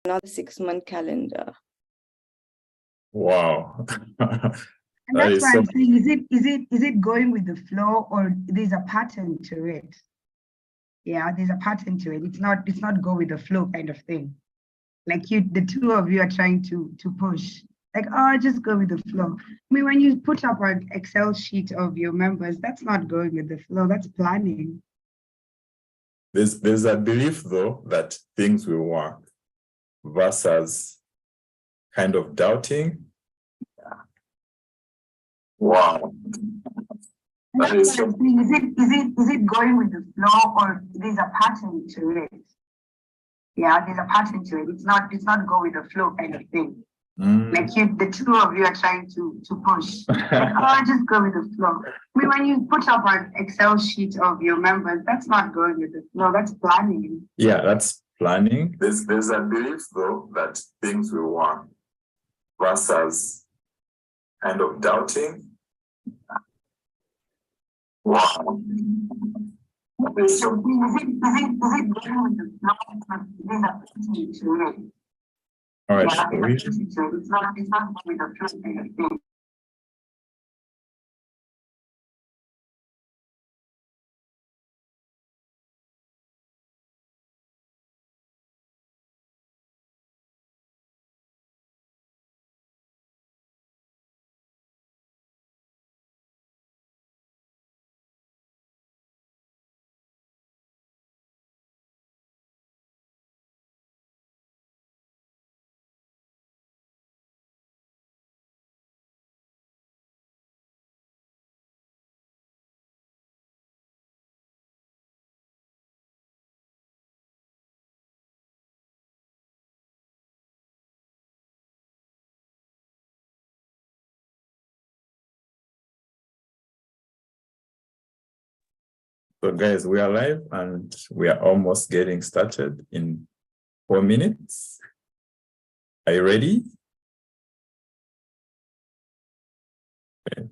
another 6-month calendar. Wow. And that's why I'm saying, is it going with the flow, or there's a pattern to it? Yeah, there's a pattern to it. It's not go with the flow kind of thing. Like the two of you are trying to push. Like, oh, just go with the flow. I mean, when you put up an Excel sheet of your members, that's not going with the flow, that's planning. There's a belief though that things will work versus kind of doubting. Wow. Is it going with the flow, or there's a pattern to it? Yeah, there's a pattern to it. It's not go with the flow kind of thing. Like the two of you are trying to push. Like, oh, just go with the flow. I mean, when you put up an Excel sheet of your members, that's not going with the flow, that's planning. Yeah, that's planning. There's a belief though that things will work versus kind of doubting. Wow. So is it going with the flow? There's a pattern to it. All right. Yeah, it's not with the flow kind of thing. So guys, we are live and we are almost getting started in 4 minutes. Are you ready? Okay.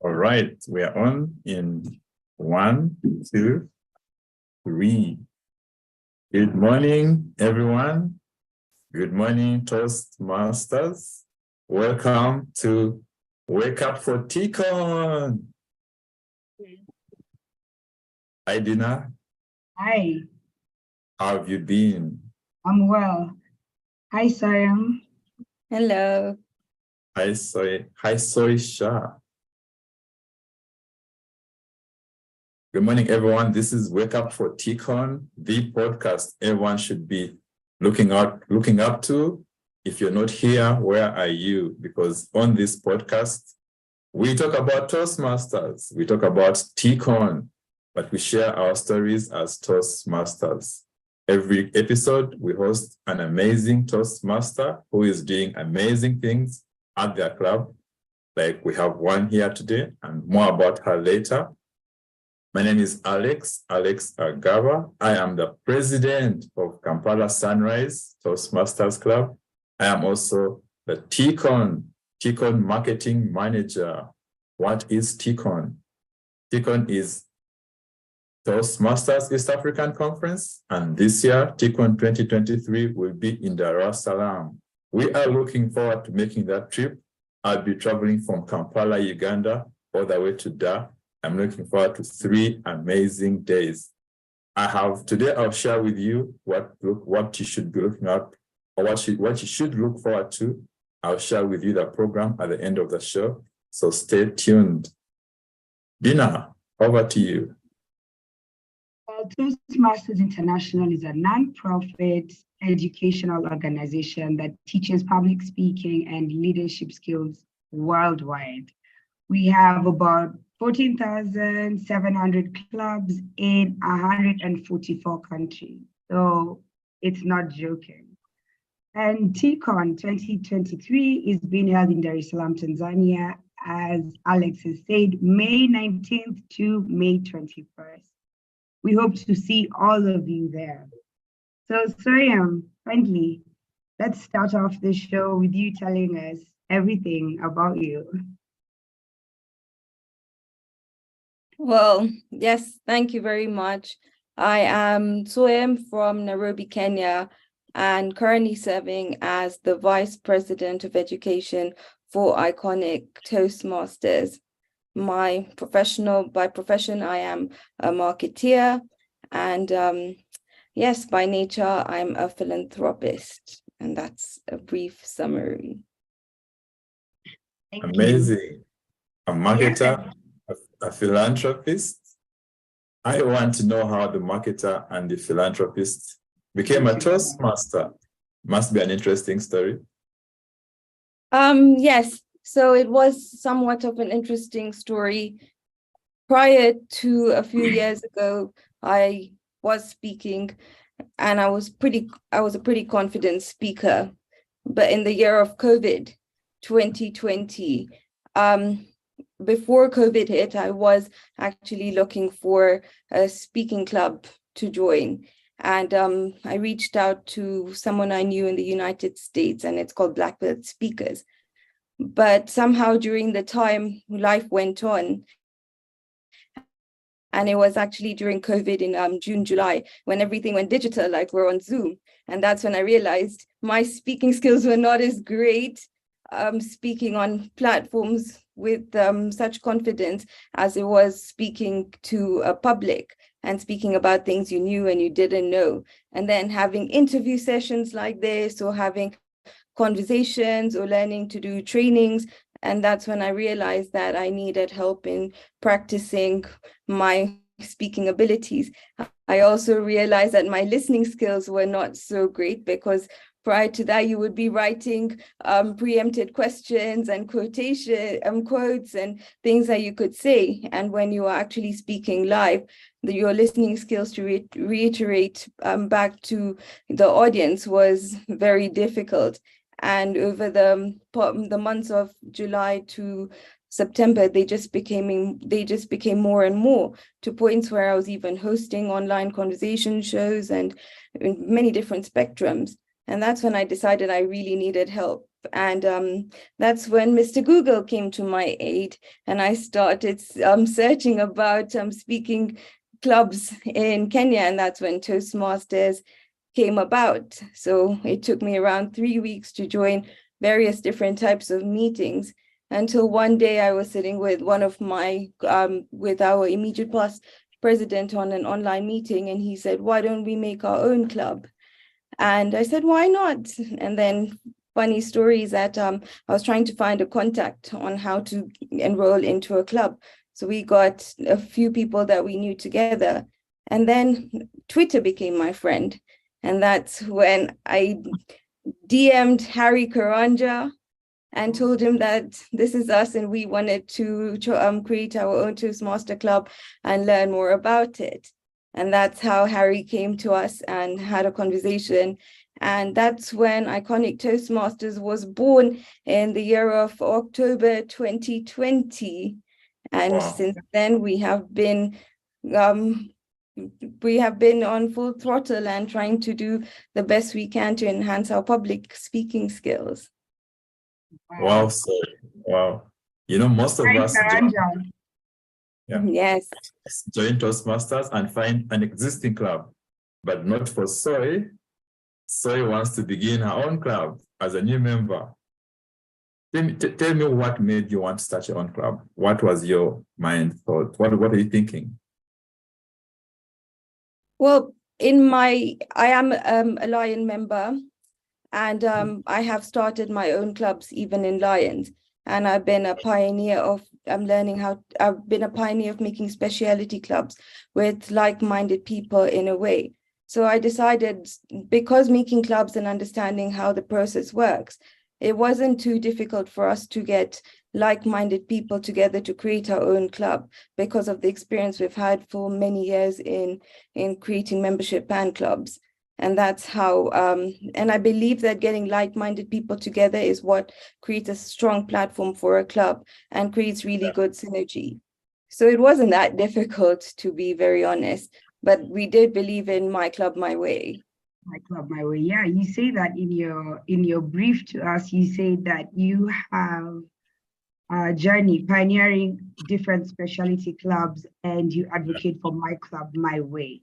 All right, we are on in 1, 2, 3. Good morning, everyone. Good morning, Toastmasters. Welcome to Wake Up for TEACON. Hi, Dina. Hi, How have you been? I'm well. Hi, Soyum. Hello. Hi, Soyum Shah. Good morning, everyone. This is Wake Up for TEACON, the podcast everyone should be looking up to. If you're not here, where are you? Because on this podcast, we talk about Toastmasters, we talk about TEACON, but we share our stories as Toastmasters. Every episode, we host an amazing Toastmaster who is doing amazing things at their club. Like we have one here today, and more about her later. My name is Alex Agava. I am the president of Kampala Sunrise Toastmasters Club. I am also the TEACON marketing manager. What is TEACON? TEACON is Toastmasters East African Conference, and this year, TEACON 2023 will be in Dar es Salaam. We are looking forward to making that trip. I'll be traveling from Kampala, Uganda, all the way to Dar. I'm looking forward to 3 amazing days. Today I'll share with you what you should be looking at, or what you should look forward to. I'll share with you the program at the end of the show, so stay tuned. Dina, over to you. Well, Toastmasters International is a non-profit educational organization that teaches public speaking and leadership skills worldwide. We have about 14,700 clubs in 144 countries. So it's not joking. And TEACON 2023 is being held in Dar es Salaam, Tanzania, as Alex has said, May 19th to May 21st. We hope to see all of you there. So Soyum, friendly, let's start off the show with you telling us everything about you. Well, yes, thank you very much. I am Soyum from Nairobi, Kenya, and currently serving as the Vice President of Education for Iconic Toastmasters. By profession, I am a marketeer, and yes, by nature, I'm a philanthropist, and that's a brief summary. Thank Amazing. you. A marketer, a philanthropist. I want to know how the marketer and the philanthropist became a Toastmaster. Must be an interesting story. Yes, so it was somewhat of an interesting story. Prior to a few years ago, I was speaking, and I was a pretty confident speaker. But in the year of COVID, 2020, before COVID hit, I was actually looking for a speaking club to join. And I reached out to someone I knew in the United States, and it's called Blackbird Speakers. But somehow during the time, life went on. And it was actually during COVID in June, July, when everything went digital, like we're on Zoom. And that's when I realized my speaking skills were not as great, speaking on platforms with such confidence as it was speaking to a public and speaking about things you knew and you didn't know. And then having interview sessions like this, or having conversations, or learning to do trainings. And that's when I realized that I needed help in practicing my speaking abilities. I also realized that my listening skills were not so great, because prior to that, you would be writing preempted questions and quotes and things that you could say. And when you are actually speaking live, your listening skills to reiterate back to the audience was very difficult. And over the months of July to September, they just became more and more, to points where I was even hosting online conversation shows and in many different spectrums. And that's when I decided I really needed help. And that's when Mr. Google came to my aid, and I started searching about speaking clubs in Kenya, and that's when Toastmasters came about. So it took me around 3 weeks to join various different types of meetings, until one day I was sitting with one of my, with our immediate past president on an online meeting, and he said, why don't we make our own club? And I said, why not? And then funny story is that I was trying to find a contact on how to enroll into a club. So we got a few people that we knew together. And then Twitter became my friend. And that's when I DM'd Harry Karanja and told him that this is us and we wanted to create our own Toastmaster club and learn more about it. And that's how Harry came to us and had a conversation. And that's when Iconic Toastmasters was born in the year of October 2020. And since then we have been on full throttle and trying to do the best we can to enhance our public speaking skills. Wow, so wow. You know, most of us Yes. join Toastmasters and find an existing club, but not for Soy. Soy wants to begin her own club as a new member. Tell me what made you want to start your own club? What was your mind thought? What are you thinking? Well, I am a Lion member, and I have started my own clubs even in Lions. And I've been a pioneer of I've been a pioneer of making specialty clubs with like-minded people in a way. So I decided, because making clubs and understanding how the process works, it wasn't too difficult for us to get like-minded people together to create our own club, because of the experience we've had for many years in creating membership and clubs. And that's how, and I believe that getting like-minded people together is what creates a strong platform for a club and creates really good synergy. So it wasn't that difficult, to be very honest, but we did believe in my club, my way. My club, my way. Yeah, you say that in your brief to us. You say that you have a journey pioneering different specialty clubs, and you advocate for my club, my way.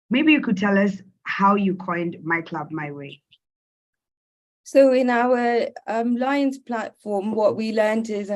Maybe you could tell us how you coined my club, my way. So in our Lions platform, what we learned is,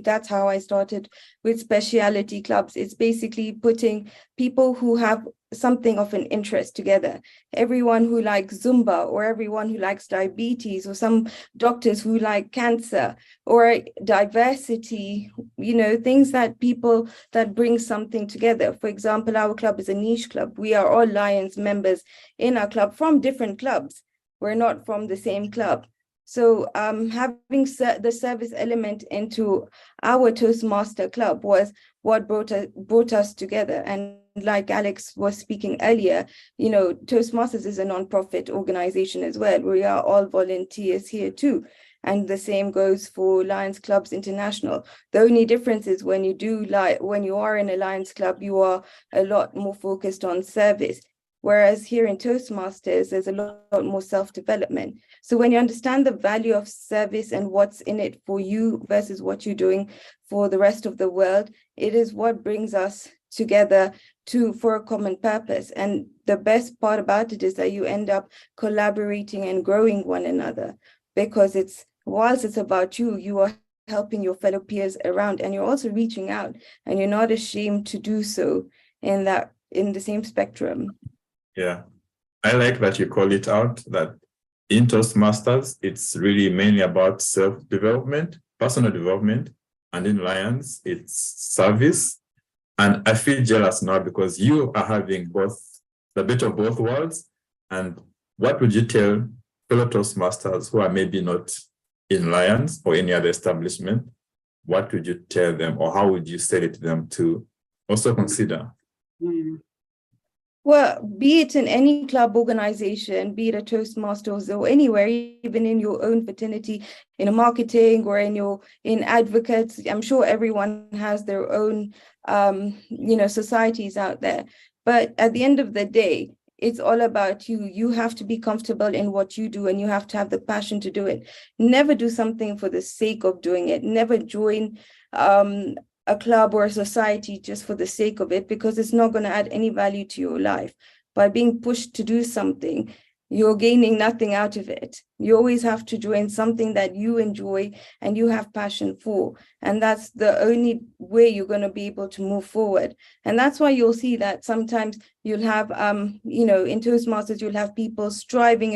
that's how I started with specialty clubs. It's basically putting people who have something of an interest together. Everyone who likes Zumba, or everyone who likes diabetes, or some doctors who like cancer, or diversity, things that bring something together. For example, our club is a niche club. We are all Lions members in our club from different clubs. We're not from the same club. So having the service element into our Toastmaster club was what brought us together. And like Alex was speaking earlier, Toastmasters is a non-profit organization as well. We are all volunteers here too. And the same goes for Lions Clubs International. The only difference is when you are in a Lions Club, you are a lot more focused on service. Whereas here in Toastmasters, there's a lot more self-development. So when you understand the value of service and what's in it for you versus what you're doing for the rest of the world, it is what brings us together for a common purpose. And the best part about it is that you end up collaborating and growing one another, because whilst it's about you, you are helping your fellow peers around, and you're also reaching out, and you're not ashamed to do so in the same spectrum. Yeah, I like that you call it out, that in Toastmasters, it's really mainly about self-development, personal development, and in Lions, it's service. And I feel jealous now because you are having the bit of both worlds. And what would you tell fellow Toastmasters who are maybe not in Lions or any other establishment? What would you tell them, or how would you say it to them to also consider? Well, be it in any club organization, be it a Toastmasters or anywhere, even in your own fraternity, in a marketing or in advocates, I'm sure everyone has their own, societies out there. But at the end of the day, it's all about you. You have to be comfortable in what you do, and you have to have the passion to do it. Never do something for the sake of doing it. Never join a club or a society just for the sake of it, because it's not going to add any value to your life. By being pushed to do something, you're gaining nothing out of it. You always have to join something that you enjoy and you have passion for. And that's the only way you're going to be able to move forward. And that's why you'll see that sometimes you'll have, in Toastmasters, you'll have people striving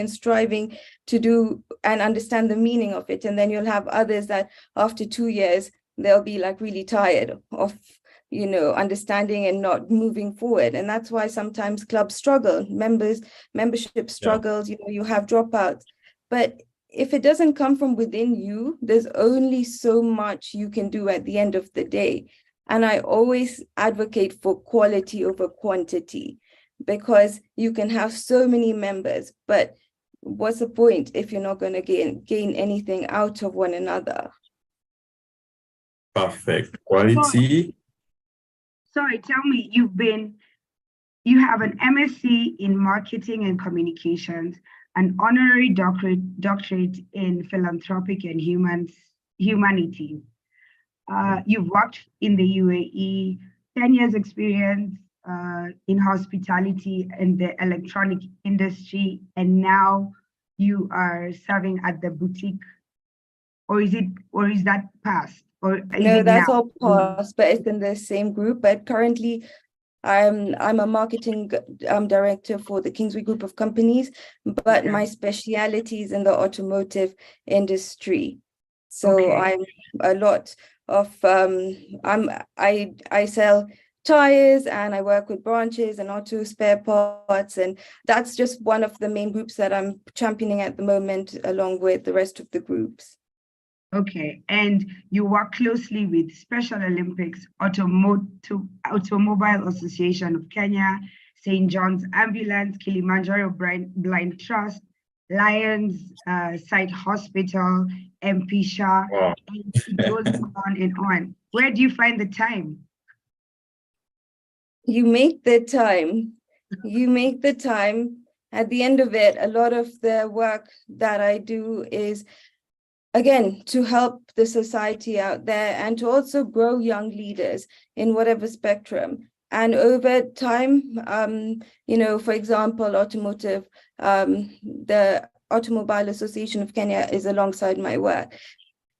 to do and understand the meaning of it. And then you'll have others that after 2 years, they'll be like really tired of understanding and not moving forward. And that's why sometimes clubs struggle, membership struggles, you have dropouts. But if it doesn't come from within you, there's only so much you can do at the end of the day. And I always advocate for quality over quantity, because you can have so many members, but what's the point if you're not going to gain anything out of one another? Perfect. Quality. Sorry, tell me, you have an MSc in Marketing and Communications, an Honorary Doctorate in Philanthropic and Humanities. You've worked in the UAE, 10 years experience in hospitality and the electronic industry, and now you are serving at the boutique, or is that past? No, that's all past, but it's in the same group. But currently, I'm a marketing director for the Kingsway Group of companies, but my speciality is in the automotive industry. So I'm a lot of I sell tires, and I work with branches and auto spare parts, and that's just one of the main groups that I'm championing at the moment, along with the rest of the groups. Okay, and you work closely with Special Olympics, Automobile Association of Kenya, St. John's Ambulance, Kilimanjaro Blind Trust, Lions Site Hospital, MP Shah, and it goes on and on. Where do you find the time? You make the time. At the end of it, a lot of the work that I do is, again, to help the society out there and to also grow young leaders in whatever spectrum. And over time, for example, automotive, the Automobile Association of Kenya is alongside my work.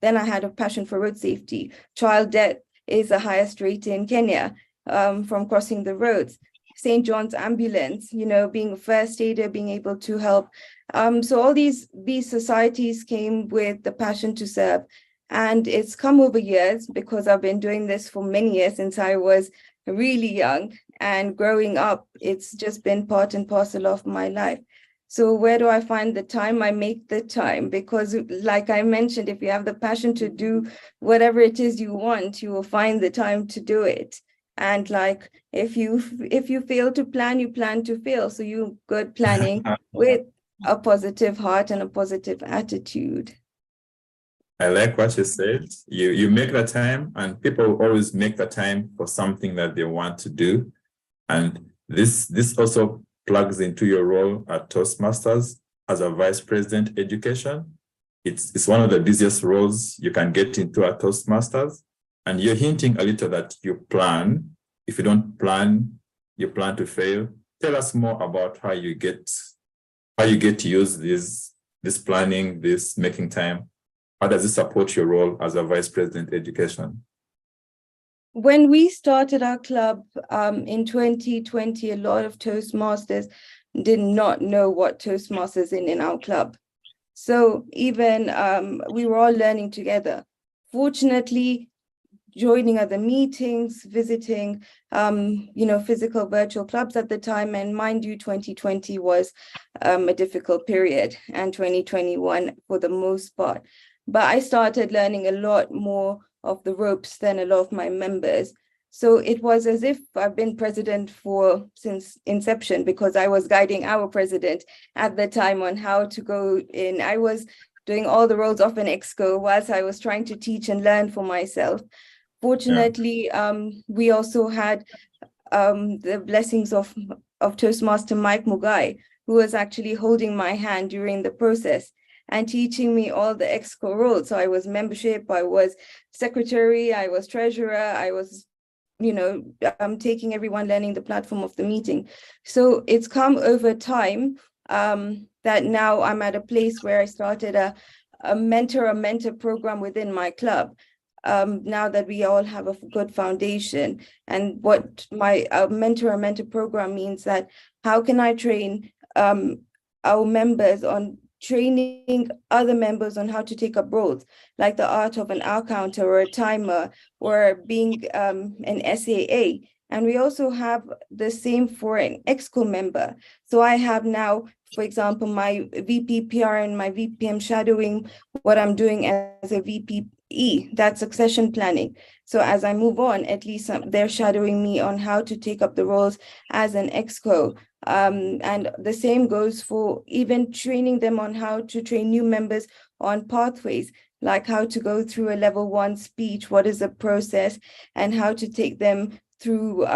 Then I had a passion for road safety. Child death is the highest rate in Kenya from crossing the roads. St. John's Ambulance, being a first aider, being able to help. So all these societies came with the passion to serve. And it's come over years, because I've been doing this for many years, since I was really young. And growing up, it's just been part and parcel of my life. So where do I find the time? I make the time, because like I mentioned, if you have the passion to do whatever it is you want, you will find the time to do it. And like, if you fail to plan, you plan to fail. So you good planning with a positive heart and a positive attitude. I like what you said. You make the time, and people always make the time for something that they want to do. And this also plugs into your role at Toastmasters as a Vice President Education. It's one of the busiest roles you can get into at Toastmasters. And you're hinting a little that you plan. If you don't plan, you plan to fail. Tell us more about how you get to use this planning, this making time. How does it support your role as a Vice President Education? When we started our club in 2020, a lot of Toastmasters did not know what Toastmasters in our club. So even we were all learning together. Fortunately, joining other meetings, visiting, physical virtual clubs at the time. And mind you, 2020 was a difficult period, and 2021 for the most part. But I started learning a lot more of the ropes than a lot of my members. So it was as if I've been president since inception, because I was guiding our president at the time on how to go in. I was doing all the roles of an exco whilst I was trying to teach and learn for myself. Fortunately, we also had the blessings of Toastmaster Mike Mugai, who was actually holding my hand during the process and teaching me all the exco roles. So I was membership, I was secretary, I was treasurer, I was, taking everyone, learning the platform of the meeting. So it's come over time. that now I'm at a place where I started a mentor program within my club. Now that we all have a good foundation, and what my mentor program means, that how can I train our members on training other members on how to take up roles, like the art of an hour counter or a timer, or being an SAA. And we also have the same for an EXCO member. So I have now, for example, my VP PR and my VPM shadowing what I'm doing as a VPE, that's succession planning. So as I move on, at least they're shadowing me on how to take up the roles as an EXCO. And the same goes for even training them on how to train new members on pathways, like how to go through a level 1 speech, what is the process, and how to take them through,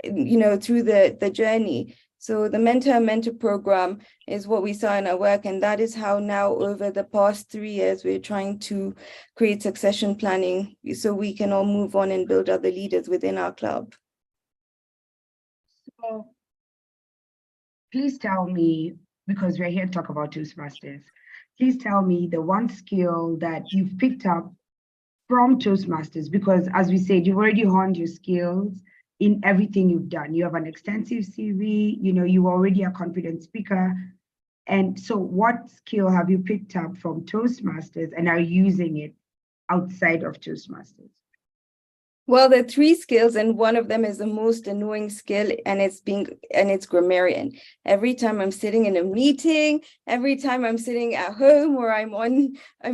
through the journey. So the mentor program is what we saw in our work, and that is how now over the past 3 years, we're trying to create succession planning so we can all move on and build other leaders within our club. So please tell me, because we're here to talk about Toastmasters, please tell me the one skill that you've picked up from Toastmasters, because as we said, you've already honed your skills in everything you've done. You have an extensive CV, you already a confident speaker. And so what skill have you picked up from Toastmasters and are using it outside of Toastmasters? Well, there are 3 skills, and one of them is the most annoying skill, and it's grammarian. Every time I'm sitting in a meeting, every time I'm sitting at home, or I'm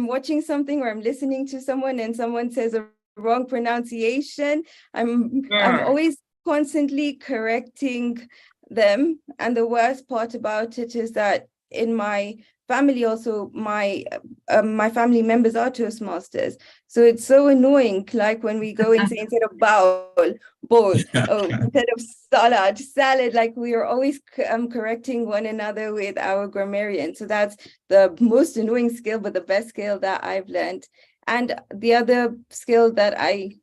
watching something, or I'm listening to someone and someone says a wrong pronunciation, I'm always constantly correcting them. And the worst part about it is that in my family also, my family members are Toastmasters. So it's so annoying, like when we go and say instead of bowl, instead of salad, like we are always correcting one another with our grammarian. So that's the most annoying skill, but the best skill that I've learned. And the other skill that I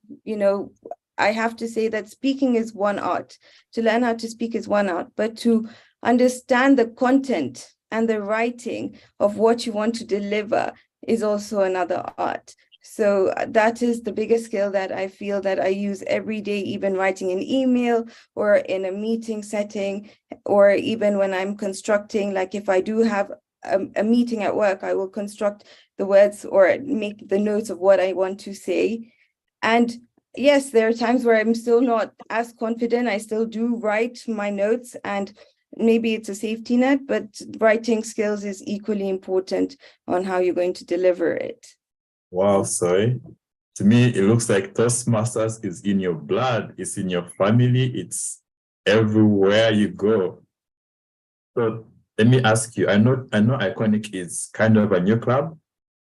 have to say that speaking is one art. To learn how to speak is one art, but to understand the content and the writing of what you want to deliver is also another art. So that is the biggest skill that I feel that I use every day, even writing an email or in a meeting setting, or even when I'm constructing, like if I do have a meeting at work, I will construct the words or make the notes of what I want to say. And yes, there are times where I'm still not as confident. I still do write my notes, and maybe it's a safety net, but writing skills is equally important on how you're going to deliver it. Wow, sorry. To me, it looks like Toastmasters is in your blood, it's in your family, it's everywhere you go. So let me ask you, I know Iconic is kind of a new club,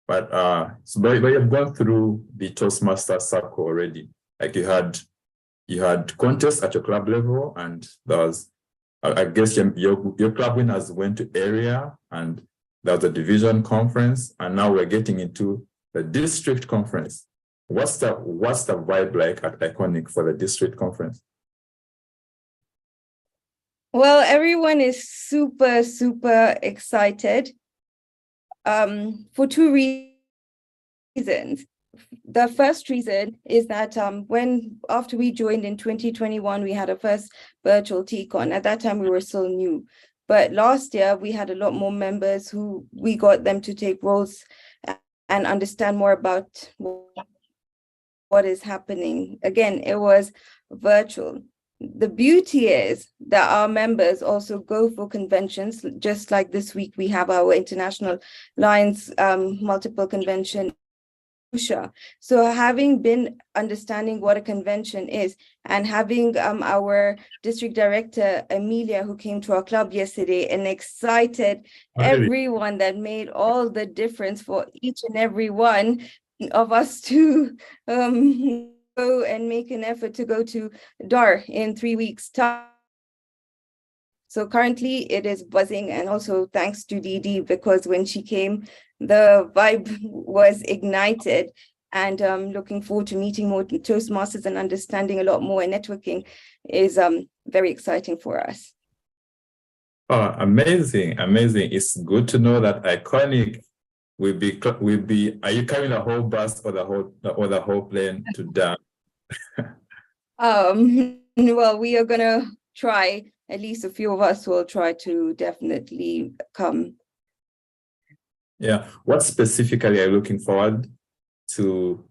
but but you've gone through the Toastmaster circle already. Like you had contests at your club level, and there was, I guess your club winners went to area, and there was a division conference, and now we're getting into the district conference. What's the vibe like at Iconic for the district conference? Well, everyone is super, super excited for 2 reasons. The first reason is that after we joined in 2021, we had a first virtual TEACON. At that time, we were still new. But last year, we had a lot more members who we got them to take roles and understand more about what is happening. Again, it was virtual. The beauty is that our members also go for conventions, just like this week we have our International Lions multiple convention. So having been understanding what a convention is, and having our district director, Amelia, who came to our club yesterday and excited everyone, that made all the difference for each and every one of us to go and make an effort to go to DAR in 3 weeks' time. So currently it is buzzing, and also thanks to Didi, because when she came, the vibe was ignited, and looking forward to meeting more Toastmasters and understanding a lot more, and networking is very exciting for us. Oh, amazing, amazing. It's good to know that Iconic will be, are you carrying the whole bus or the whole plane to Durham? Well, we are gonna try, at least a few of us will try to definitely come. Yeah. What specifically are you looking forward to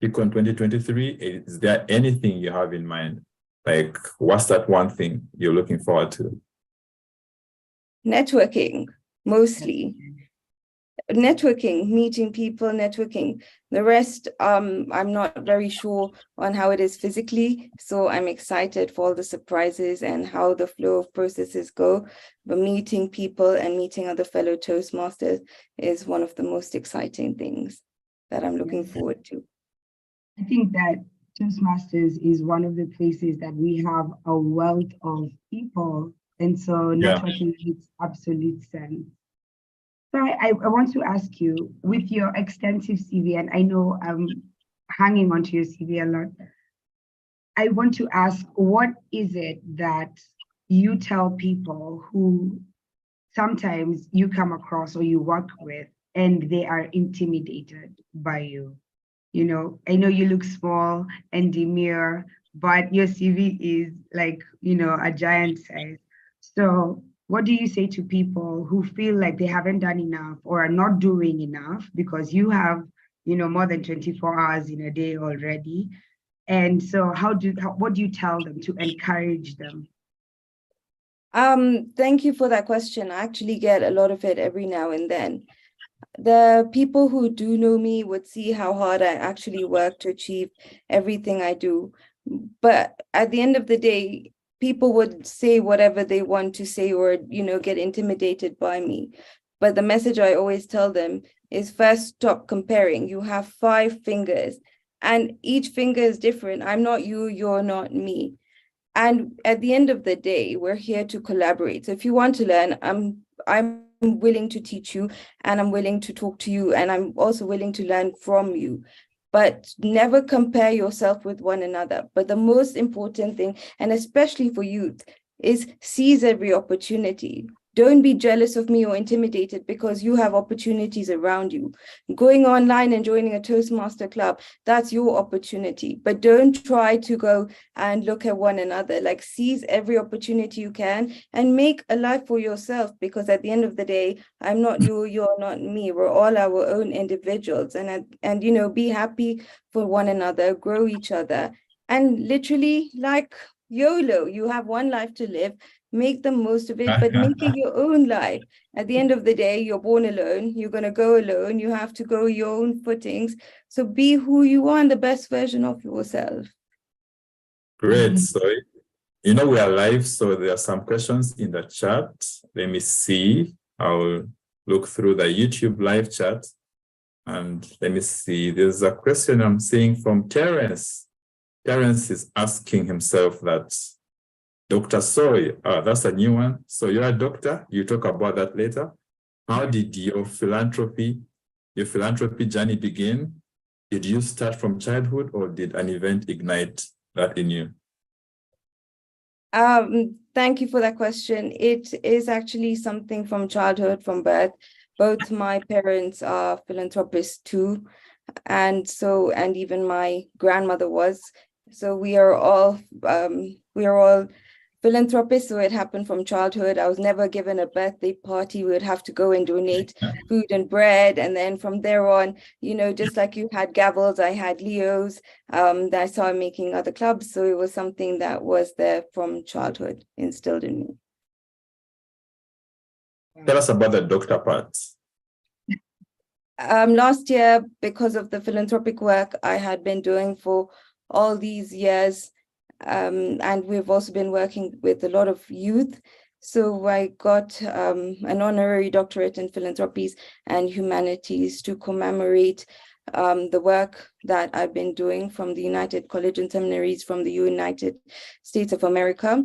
TEACON 2023? Is there anything you have in mind? Like, what's that one thing you're looking forward to? Networking, mostly. Networking, meeting people, networking. The rest, I'm not very sure on how it is physically, so I'm excited for all the surprises and how the flow of processes go. But meeting people and meeting other fellow Toastmasters is one of the most exciting things that I'm looking forward to. I think that Toastmasters is one of the places that we have a wealth of people, and so networking makes absolute sense. So I want to ask you, with your extensive CV, and I know I'm hanging onto your CV a lot, I want to ask, what is it that you tell people who sometimes you come across or you work with and they are intimidated by you? You know, I know you look small and demure, but your CV is like, you know, a giant size. So what do you say to people who feel like they haven't done enough or are not doing enough because you have, you know, more than 24 hours in a day already? And so what do you tell them to encourage them? Thank you for that question. I actually get a lot of it every now and then. The people who do know me would see how hard I actually work to achieve everything I do. But at the end of the day, people would say whatever they want to say or, you know, get intimidated by me. But the message I always tell them is first, stop comparing. You have 5 fingers and each finger is different. I'm not you, you're not me. And at the end of the day, we're here to collaborate. So if you want to learn, I'm willing to teach you and I'm willing to talk to you and I'm also willing to learn from you. But never compare yourself with one another. But the most important thing, and especially for youth, is seize every opportunity. Don't be jealous of me or intimidated because you have opportunities around you. Going online and joining a Toastmaster club, that's your opportunity. But don't try to go and look at one another. Like, seize every opportunity you can and make a life for yourself, because at the end of the day, I'm not you, you're not me. We're all our own individuals, and you know, be happy for one another, grow each other, and literally, like YOLO, you have one life to live. Make the most of it, but make it your own life. At the end of the day, you're born alone. You're going to go alone. You have to go your own footings. So be who you are and the best version of yourself. Great. So, you know, we are live, so there are some questions in the chat. Let me see. I'll look through the YouTube live chat. And let me see. There's a question I'm seeing from Terence. Terence is asking himself that, Dr. Soy, that's a new one. So you're a doctor. You talk about that later. How did your philanthropy journey begin? Did you start from childhood or did an event ignite that in you? Thank you for that question. It is actually something from childhood, from birth. Both my parents are philanthropists too. And even my grandmother was. So we are all philanthropists, so it happened from childhood. I was never given a birthday party. We would have to go and donate food and bread. And then from there on, you know, just like you had Gavels, I had Leos, that I saw making other clubs. So it was something that was there from childhood, instilled in me. Tell us about the doctor part. Last year, because of the philanthropic work I had been doing for all these years, and we've also been working with a lot of youth. So I got an honorary doctorate in philanthropies and humanities to commemorate the work that I've been doing from the United College and Seminaries from the United States of America.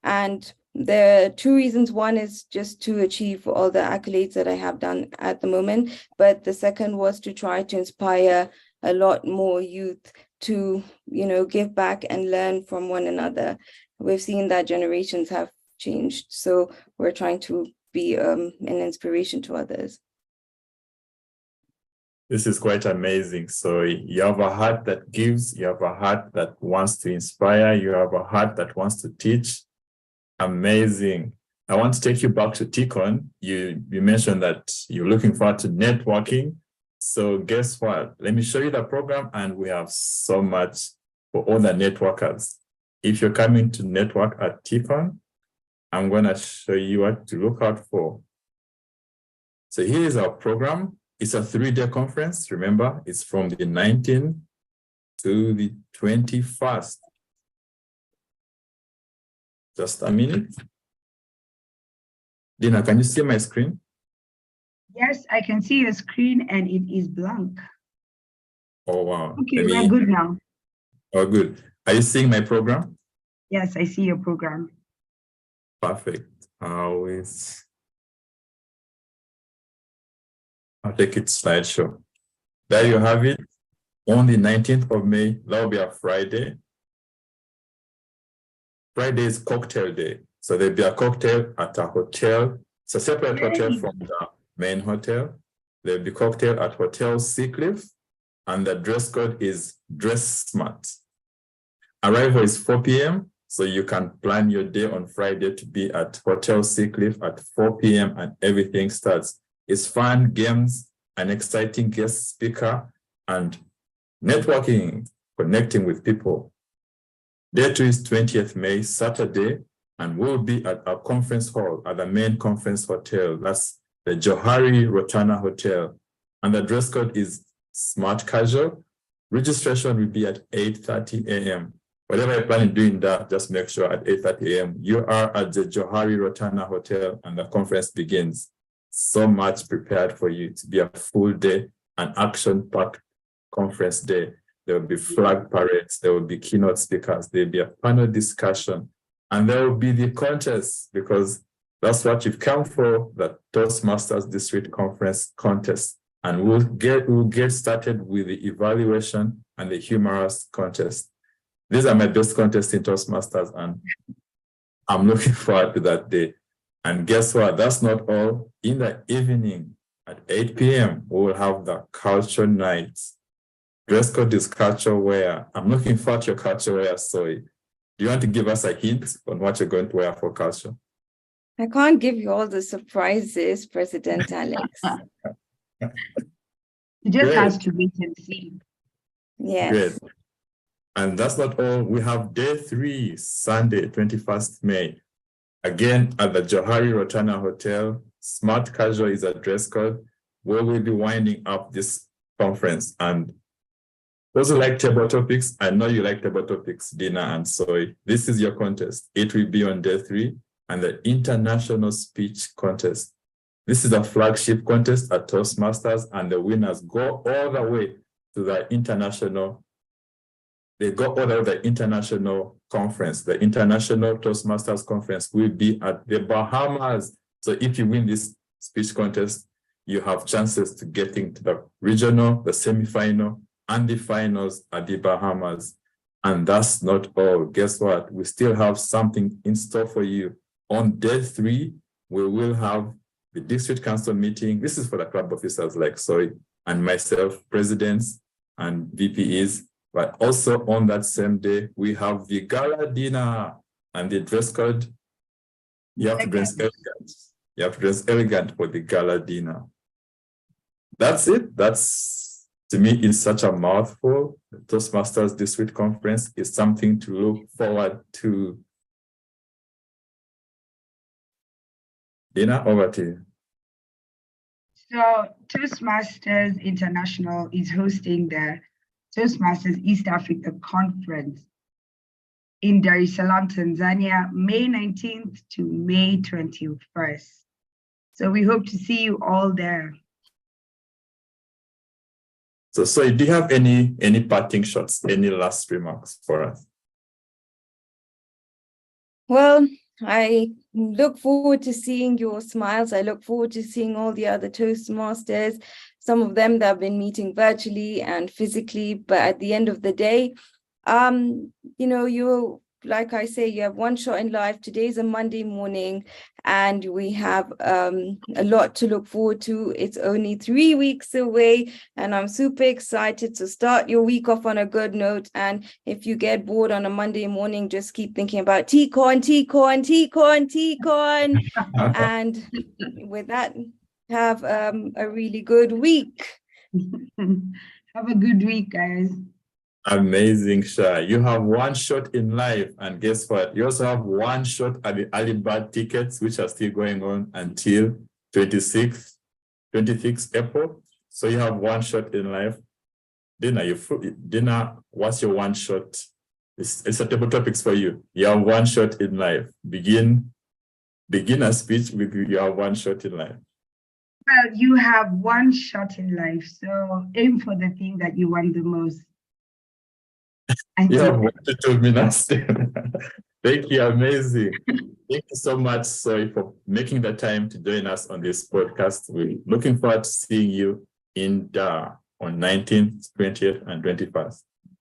And there are 2 reasons. One is just to achieve all the accolades that I have done at the moment. But the second was to try to inspire a lot more youth to, you know, give back and learn from one another. We've seen that generations have changed. So we're trying to be an inspiration to others. This is quite amazing. So you have a heart that gives, you have a heart that wants to inspire, you have a heart that wants to teach. Amazing. I want to take you back to TEACON. You mentioned that you're looking forward to networking. So guess what? Let me show you the program, and we have so much for all the networkers. If you're coming to network at TEACON, I'm going to show you what to look out for. So here is our program. It's a 3-day conference. Remember, it's from the 19th to the 21st. Just a minute. Dina, can you see my screen? Yes, I can see your screen and it is blank. Oh, wow. Okay, we're good now. Oh, good. Are you seeing my program? Yes, I see your program. Perfect. I'll take it slideshow. There you have it. On the 19th of May, that will be a Friday. Friday is cocktail day. So there'll be a cocktail at a hotel. It's a separate hotel from the main hotel. There'll be cocktail at Hotel Seacliff, and the dress code is dress smart. Arrival is 4 p.m. So you can plan your day on Friday to be at Hotel Seacliff at 4 p.m. and everything starts. It's fun, games, an exciting guest speaker, and networking, connecting with people. Day 2 is 20th May, Saturday, and we'll be at our conference hall at the main conference hotel. That's the Johari Rotana Hotel. And the dress code is smart casual. Registration will be at 8:30 a.m. Whatever you're planning doing that, just make sure at 8:30 a.m. you are at the Johari Rotana Hotel and the conference begins. So much prepared for you to be a full day, an action-packed conference day. There will be flag parades, there will be keynote speakers, there will be a panel discussion, and there will be the contest, because that's what you've come for, the Toastmasters District Conference contest. And we'll get started with the evaluation and the humorous contest. These are my best contests in Toastmasters, and I'm looking forward to that day. And guess what? That's not all. In the evening at 8 p.m., we will have the culture nights. Dress code is culture wear. I'm looking forward to your culture wear, Soy. Do you want to give us a hint on what you're going to wear for culture? I can't give you all the surprises, President Alex. You just have to wait and see. Yes. Great. And that's not all. We have day 3, Sunday, 21st May. Again, at the Johari Rotana Hotel. Smart casual is a dress code where we'll be winding up this conference. And those who like table topics, I know you like table topics, Dina and Soy. This is your contest. It will be on day 3, and the International Speech Contest. This is a flagship contest at Toastmasters, and the winners go all the way to the international. They go all the way to the international conference. The International Toastmasters Conference will be at the Bahamas. So if you win this speech contest, you have chances to get into the regional, the semifinal, and the finals at the Bahamas. And that's not all. Guess what? We still have something in store for you. On day 3, we will have the district council meeting. This is for the club officers like Soy and myself, presidents and VPEs. But also on that same day, we have the gala dinner, and the dress code. You have to dress elegant. You have to dress elegant for the gala dinner. That's it. That's, to me, it's such a mouthful. The Toastmasters District Conference is something to look forward to. Dina, over to you. So Toastmasters International is hosting the Toastmasters East Africa Conference in Dar es Salaam, Tanzania, May 19th to May 21st. So we hope to see you all there. So do you have any parting shots, any last remarks for us? Well, I look forward to seeing your smiles. I look forward to seeing all the other Toastmasters, some of them that have been meeting virtually and physically. But at the end of the day, you know, you're like I say, you have one shot in life. Today's a Monday morning, and we have a lot to look forward to. It's only 3 weeks away, and I'm super excited to start your week off on a good note. And if you get bored on a Monday morning, just keep thinking about TEACON, TEACON, TEACON, TEACON. And with that, have a really good week. Have a good week, guys. Amazing, Shah. You have one shot in life, and guess what? You also have one shot at the early bird tickets, which are still going on until 26th April. So you have one shot in life. Dinner, what's your one shot? It's a table topics for you. You have one shot in life. Begin a speech with you have one shot in life. Well, you have one shot in life, so aim for the thing that you want the most. You have 1 to 2 minutes. Thank you, amazing. Thank you so much, Soy, for making the time to join us on this podcast. We're looking forward to seeing you in Dar on 19th, 20th, and 21st.